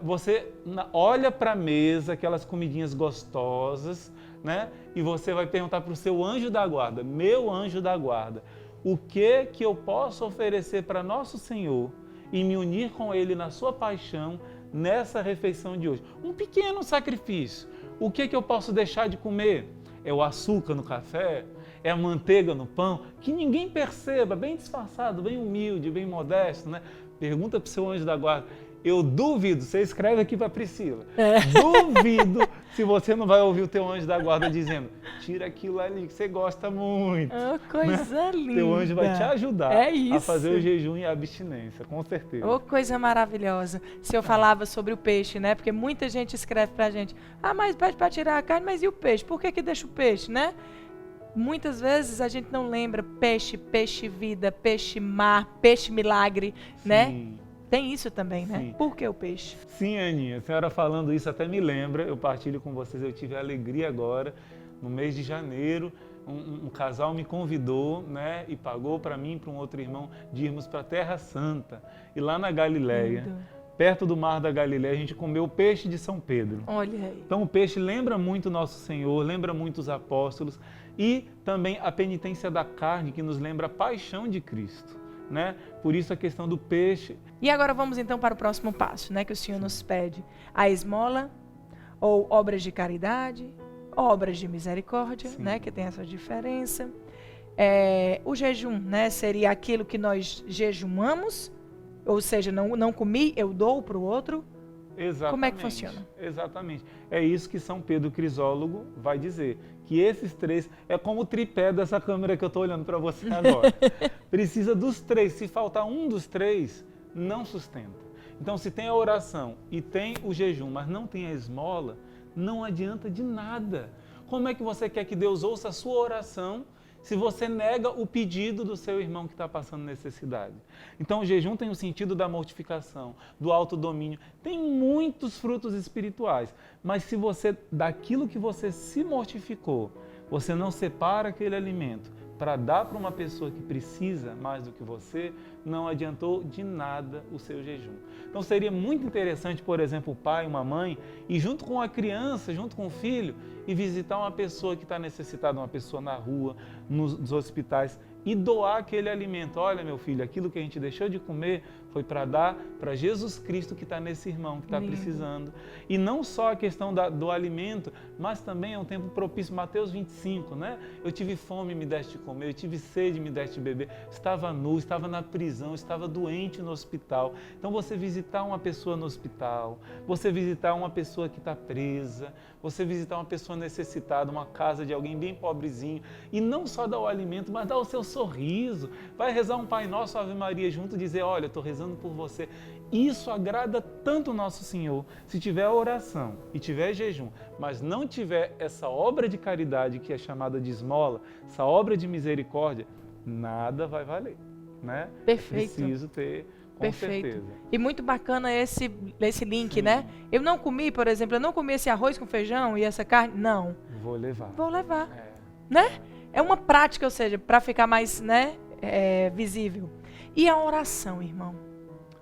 você olha para a mesa, aquelas comidinhas gostosas, né? E você vai perguntar para o seu anjo da guarda, meu anjo da guarda, o que eu posso oferecer para Nosso Senhor e me unir com Ele na sua paixão nessa refeição de hoje? Um pequeno sacrifício. O que eu posso deixar de comer? É o açúcar no café? É a manteiga no pão? Que ninguém perceba, bem disfarçado, bem humilde, bem modesto, né? Pergunta para o seu anjo da guarda. Eu duvido, você escreve aqui para Priscila, duvido se você não vai ouvir o teu anjo da guarda dizendo, tira aquilo ali que você gosta muito. Oh, coisa linda. Teu anjo vai te ajudar a fazer o jejum e a abstinência, com certeza. Oh, coisa maravilhosa. Se eu falava sobre o peixe, né? Porque muita gente escreve pra gente, mas pede para tirar a carne, mas e o peixe? Por que deixa o peixe, né? Muitas vezes a gente não lembra peixe, peixe vida, peixe mar, peixe milagre, né? Tem isso também, né? Sim. Por que o peixe? Sim, Aninha, a senhora falando isso até me lembra, eu partilho com vocês, eu tive a alegria agora, no mês de janeiro, um casal me convidou, né, e pagou para mim e para um outro irmão de irmos para a Terra Santa. E lá na Galileia, perto do Mar da Galileia, a gente comeu o peixe de São Pedro. Olha aí. Então o peixe lembra muito Nosso Senhor, lembra muito os apóstolos e também a penitência da carne, que nos lembra a paixão de Cristo. Né? Por isso a questão do peixe. E agora vamos então para o próximo passo, né, que o Senhor nos pede. A esmola, ou obras de caridade, obras de misericórdia, né, que tem essa diferença. O jejum, né, seria aquilo que nós jejumamos, ou seja, não comi, eu dou para o outro. Exatamente. Como é que funciona? Exatamente. É isso que São Pedro Crisólogo vai dizer. Que esses três, é como o tripé dessa câmera que eu estou olhando para você agora. Precisa dos três. Se faltar um dos três, não sustenta. Então, se tem a oração e tem o jejum, mas não tem a esmola, não adianta de nada. Como é que você quer que Deus ouça a sua oração se você nega o pedido do seu irmão que está passando necessidade? Então, o jejum tem o sentido da mortificação, do autodomínio. Tem muitos frutos espirituais, mas se você, daquilo que você se mortificou, você não separa aquele alimento para dar para uma pessoa que precisa mais do que você, não adiantou de nada o seu jejum. Então seria muito interessante, por exemplo, o pai, uma mãe, ir junto com a criança, junto com o filho, e visitar uma pessoa que está necessitada, uma pessoa na rua, nos hospitais, e doar aquele alimento. Olha, meu filho, aquilo que a gente deixou de comer foi para dar para Jesus Cristo que está nesse irmão, que está precisando. E não só a questão do alimento, mas também é um tempo propício. Mateus 25, né? Eu tive fome, me deste de comer, eu tive sede, me deste de beber, estava nu, estava na prisão, estava doente no hospital. Então você visitar uma pessoa no hospital, você visitar uma pessoa que está presa, você visitar uma pessoa necessitada, uma casa de alguém bem pobrezinho, e não só dar o alimento, mas dar o seu sorriso. Vai rezar um Pai Nosso, Ave Maria junto, dizer, olha, estou rezando por você. Isso agrada tanto o Nosso Senhor. Se tiver oração e tiver jejum, mas não tiver essa obra de caridade que é chamada de esmola, essa obra de misericórdia, nada vai valer, né? Perfeito. Preciso ter, com certeza. E muito bacana esse link, né? Eu não comi, por exemplo, eu não comi esse arroz com feijão e essa carne, não. Vou levar. Vou levar, né? É uma prática, ou seja, para ficar mais, né, visível. E a oração, irmão?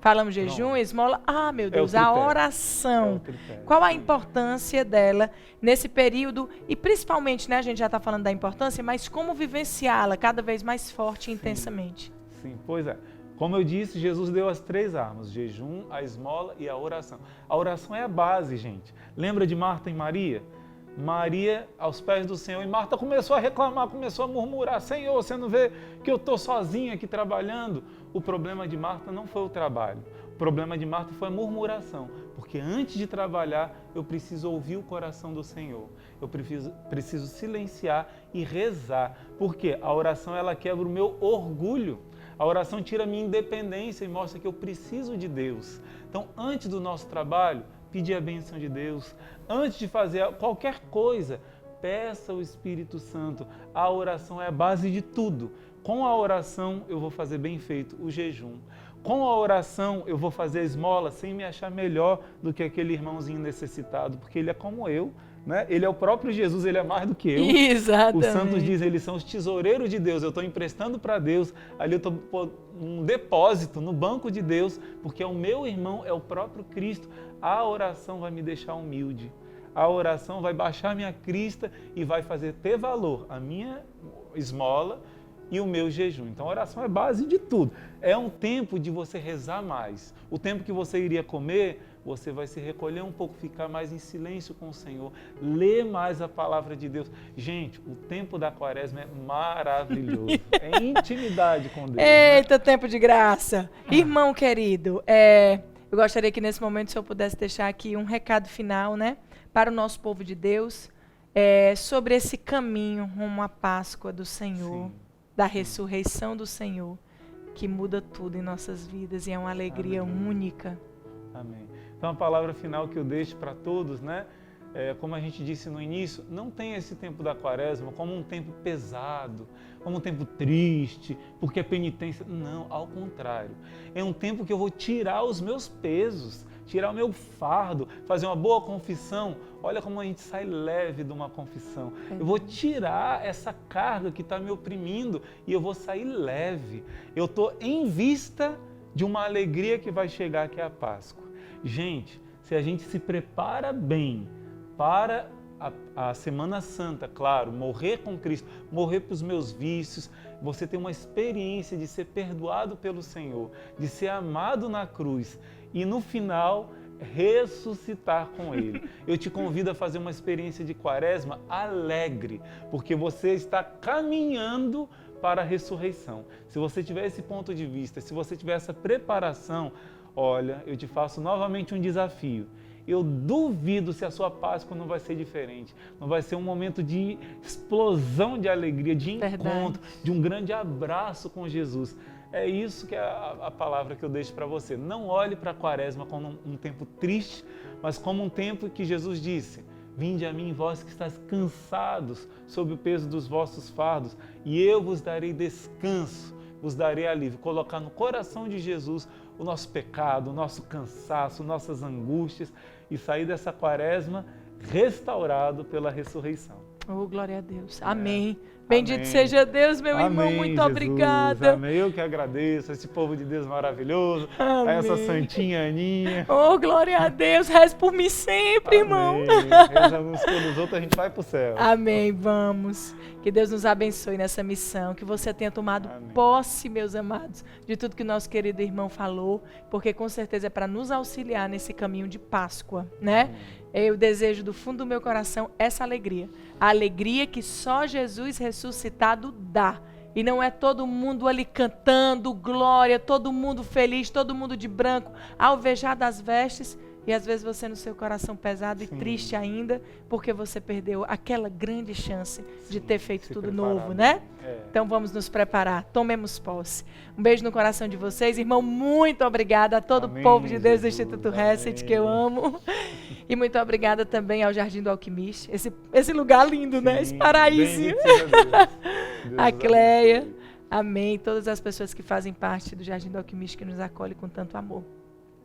Falamos jejum, esmola. Ah, meu Deus, a oração. Qual a importância dela nesse período? E principalmente, né, a gente já está falando da importância, mas como vivenciá-la cada vez mais forte e intensamente? Sim, pois é. Como eu disse, Jesus deu as 3 armas, o jejum, a esmola e a oração. A oração é a base, gente. Lembra de Marta e Maria? Maria aos pés do Senhor, e Marta começou a reclamar, começou a murmurar: Senhor, você não vê que eu estou sozinha aqui trabalhando? O problema de Marta não foi o trabalho, o problema de Marta foi a murmuração, porque antes de trabalhar eu preciso ouvir o coração do Senhor, eu preciso silenciar e rezar, porque a oração ela quebra o meu orgulho, a oração tira a minha independência e mostra que eu preciso de Deus. Então, antes do nosso trabalho, pedir a bênção de Deus. Antes de fazer qualquer coisa, peça o Espírito Santo. A oração é a base de tudo. Com a oração eu vou fazer bem feito o jejum. Com a oração eu vou fazer a esmola sem me achar melhor do que aquele irmãozinho necessitado, porque ele é como eu, né? Ele é o próprio Jesus, ele é mais do que eu. Exatamente. Os santos dizem, eles são os tesoureiros de Deus. Eu estou emprestando para Deus, ali eu estou um depósito no banco de Deus, porque é o meu irmão, é o próprio Cristo. A oração vai me deixar humilde. A oração vai baixar minha crista e vai fazer ter valor a minha esmola e o meu jejum. Então a oração é base de tudo. É um tempo de você rezar mais. O tempo que você iria comer, você vai se recolher um pouco, ficar mais em silêncio com o Senhor, ler mais a palavra de Deus. Gente, o tempo da Quaresma é maravilhoso. É intimidade com Deus. Eita, né? tempo de graça. Irmão querido, eu gostaria que nesse momento, se eu pudesse deixar aqui um recado final, né, para o nosso povo de Deus, sobre esse caminho rumo à Páscoa do Senhor, Sim. da ressurreição do Senhor, que muda tudo em nossas vidas e é uma alegria única. Amém. Então a palavra final que eu deixo para todos, né? Como a gente disse no início, não tenha esse tempo da Quaresma como um tempo pesado, como um tempo triste, porque é penitência. Não, ao contrário. É um tempo que eu vou tirar os meus pesos, tirar o meu fardo, fazer uma boa confissão. Olha como a gente sai leve de uma confissão. Eu vou tirar essa carga que está me oprimindo e eu vou sair leve. Eu estou em vista de uma alegria que vai chegar, que é a Páscoa. Gente, se a gente se prepara bem para a Semana Santa, claro, morrer com Cristo, morrer para os meus vícios, você tem uma experiência de ser perdoado pelo Senhor, de ser amado na cruz e no final ressuscitar com Ele. Eu te convido a fazer uma experiência de Quaresma alegre, porque você está caminhando para a ressurreição. Se você tiver esse ponto de vista, se você tiver essa preparação, olha, eu te faço novamente um desafio. Eu duvido se a sua Páscoa não vai ser diferente. Não vai ser um momento de explosão de alegria, de encontro, de um grande abraço com Jesus. É isso que é a palavra que eu deixo para você. Não olhe para a Quaresma como um tempo triste, mas como um tempo que Jesus disse: vinde a mim, vós que estáis cansados sob o peso dos vossos fardos, e eu vos darei descanso, vos darei alívio. Colocar no coração de Jesus o nosso pecado, o nosso cansaço, nossas angústias, e sair dessa Quaresma restaurado pela ressurreição. Oh, glória a Deus. Amém. Bendito seja Deus, meu irmão. Muito Jesus. Obrigada. Amém. Eu que agradeço esse povo de Deus maravilhoso, a essa santinha Aninha. Oh, glória a Deus. Reze por mim sempre, irmão. Reza uns pelos outros, a gente vai pro céu. Amém. Vamos. Que Deus nos abençoe nessa missão. Que você tenha tomado posse, meus amados, de tudo que o nosso querido irmão falou, porque com certeza é para nos auxiliar nesse caminho de Páscoa, né? Eu desejo do fundo do meu coração essa alegria. A alegria que só Jesus ressuscitado dá. E não é todo mundo ali cantando glória, todo mundo feliz, todo mundo de branco, alvejado das vestes. E às vezes você no seu coração pesado e triste ainda, porque você perdeu aquela grande chance de ter feito tudo novo, né? Então vamos nos preparar, tomemos posse. Um beijo no coração de vocês. Irmão, muito obrigada a todo o povo de Deus do Instituto Reset, que eu amo. E muito obrigada também ao Jardim do Alquimista. Esse lugar lindo, né? Esse paraíso. A Cleia. Amém. Todas as pessoas que fazem parte do Jardim do Alquimista, que nos acolhe com tanto amor.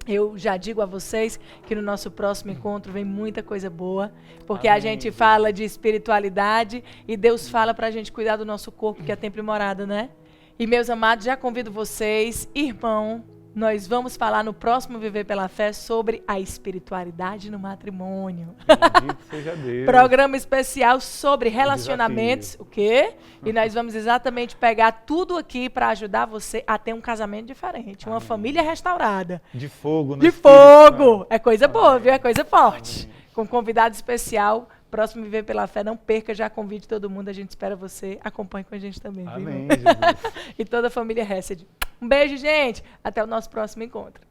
Eu já digo a vocês que no nosso próximo encontro vem muita coisa boa, porque a gente fala de espiritualidade e Deus fala para a gente cuidar do nosso corpo, que é templo e morada, né? E meus amados, já convido vocês, irmão, nós vamos falar no próximo Viver pela Fé sobre a espiritualidade no matrimônio. Bendito seja Deus. Programa especial sobre relacionamentos, o quê? E nós vamos exatamente pegar tudo aqui para ajudar você a ter um casamento diferente, uma família restaurada. De fogo, né? De fogo! É coisa boa, viu? É coisa forte. Com um convidado especial próximo Viver pela Fé. Não perca, já convide todo mundo. A gente espera você. Acompanhe com a gente também. Amém, viu? Jesus. E toda a família Hesed. Um beijo, gente. Até o nosso próximo encontro.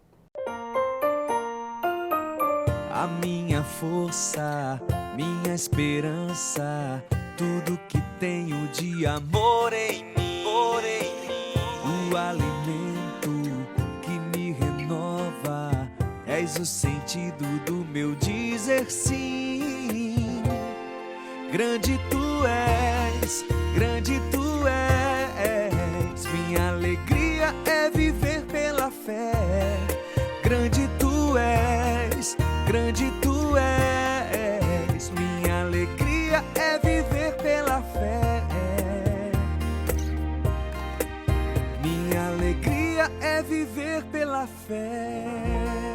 A minha força, minha esperança, tudo que tenho de amor em mim, o alimento que me renova, és o sentido do meu dizer sim. Grande tu és, minha alegria é viver pela fé. Grande tu és, minha alegria é viver pela fé. Minha alegria é viver pela fé.